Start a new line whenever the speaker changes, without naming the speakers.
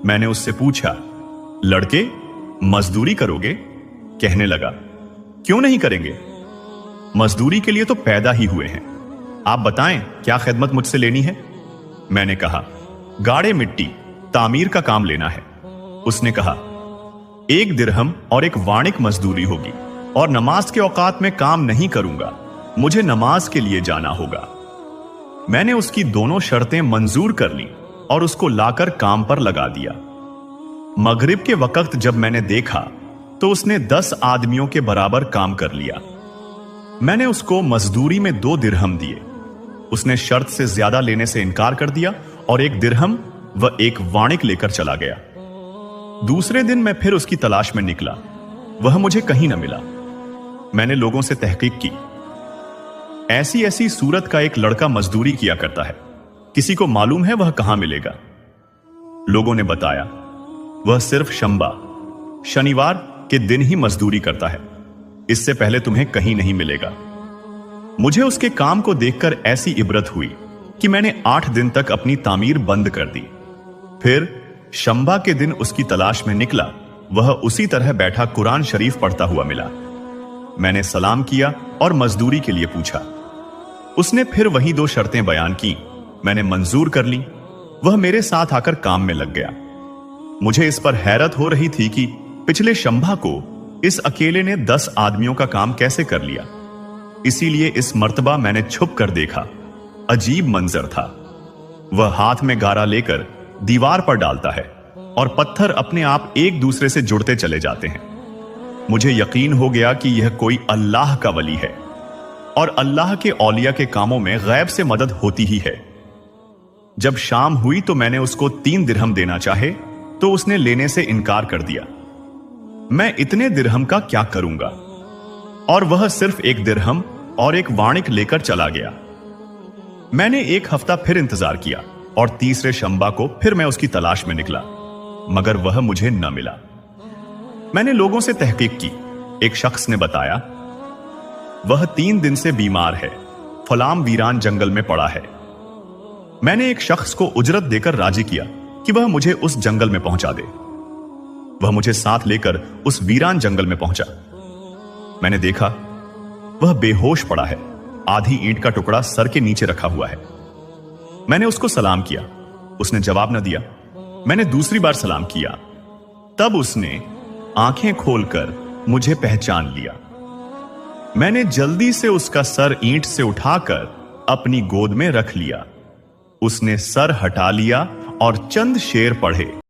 मैंने उससे पूछा, लड़के मजदूरी करोगे? कहने लगा, क्यों नहीं करेंगे? मजदूरी के लिए तो पैदा ही हुए हैं। आप बताएं क्या खिदमत मुझसे लेनी है? मैंने कहा, गाढ़े मिट्टी तामीर का काम लेना है। उसने कहा, 1 दिरहम और 1 वाणिक मजदूरी होगी, और नमाज के औकात में काम नहीं करूंगा, मुझे नमाज के लिए जाना होगा। मैंने उसकी दोनों शर्तें मंजूर कर ली और उसको लाकर काम पर लगा दिया। मगरिब के वक्त जब मैंने देखा तो उसने 10 आदमियों के बराबर काम कर लिया। मैंने उसको मजदूरी में 2 दिरहम दिए। उसने शर्त से ज्यादा लेने से इनकार कर दिया और 1 दिरहम व 1 वाणिक लेकर चला गया। दूसरे दिन मैं फिर उसकी तलाश में निकला, वह मुझे कहीं न मिला। मैंने लोगों से तहकीक की। ऐसी ऐसी सूरत का एक लड़का मजदूरी किया करता है, किसी को मालूम है वह कहां मिलेगा? लोगों ने बताया, वह सिर्फ शंबा शनिवार के दिन ही मजदूरी करता है, इससे पहले तुम्हें कहीं नहीं मिलेगा। मुझे उसके काम को देखकर ऐसी इबरत हुई कि मैंने 8 दिन तक अपनी तामीर बंद कर दी। फिर शंबा के दिन उसकी तलाश में निकला, वह उसी तरह बैठा कुरान शरीफ पढ़ता हुआ मिला। मैंने सलाम किया और मजदूरी के लिए पूछा। उसने फिर वही 2 शर्तें बयान की, मैंने मंजूर कर ली। वह मेरे साथ आकर काम में लग गया। मुझे इस पर हैरत हो रही थी कि पिछले शंभा को इस अकेले ने 10 आदमियों का काम कैसे कर लिया। इसीलिए इस मर्तबा मैंने छुप कर देखा। अजीब मंजर था। वह हाथ में गारा लेकर दीवार पर डालता है और पत्थर अपने आप एक दूसरे से जुड़ते चले जाते हैं। मुझे यकीन हो गया कि यह कोई अल्लाह का वली है और अल्लाह के औलिया के कामों में गैब से मदद होती ही है। जब शाम हुई तो मैंने उसको 3 दिरहम देना चाहे तो उसने लेने से इनकार कर दिया। मैं इतने दिरहम का क्या करूंगा? और वह सिर्फ 1 दिरहम और 1 वाणिक लेकर चला गया। मैंने 1 हफ्ता फिर इंतजार किया और तीसरे शंबा को फिर मैं उसकी तलाश में निकला, मगर वह मुझे न मिला। मैंने लोगों से तहकीक की। एक शख्स ने बताया, वह 3 दिन से बीमार है, फलाम वीरान जंगल में पड़ा है। मैंने एक शख्स को उजरत देकर राजी किया कि वह मुझे उस जंगल में पहुंचा दे। वह मुझे साथ लेकर उस वीरान जंगल में पहुंचा। मैंने देखा वह बेहोश पड़ा है, आधी ईंट का टुकड़ा सर के नीचे रखा हुआ है। मैंने उसको सलाम किया, उसने जवाब न दिया। मैंने दूसरी बार सलाम किया, तब उसने आंखें खोलकर मुझे पहचान लिया। मैंने जल्दी से उसका सर ईंट से उठाकर अपनी गोद में रख लिया। उसने सर हटा लिया और चंद शेर पढ़े।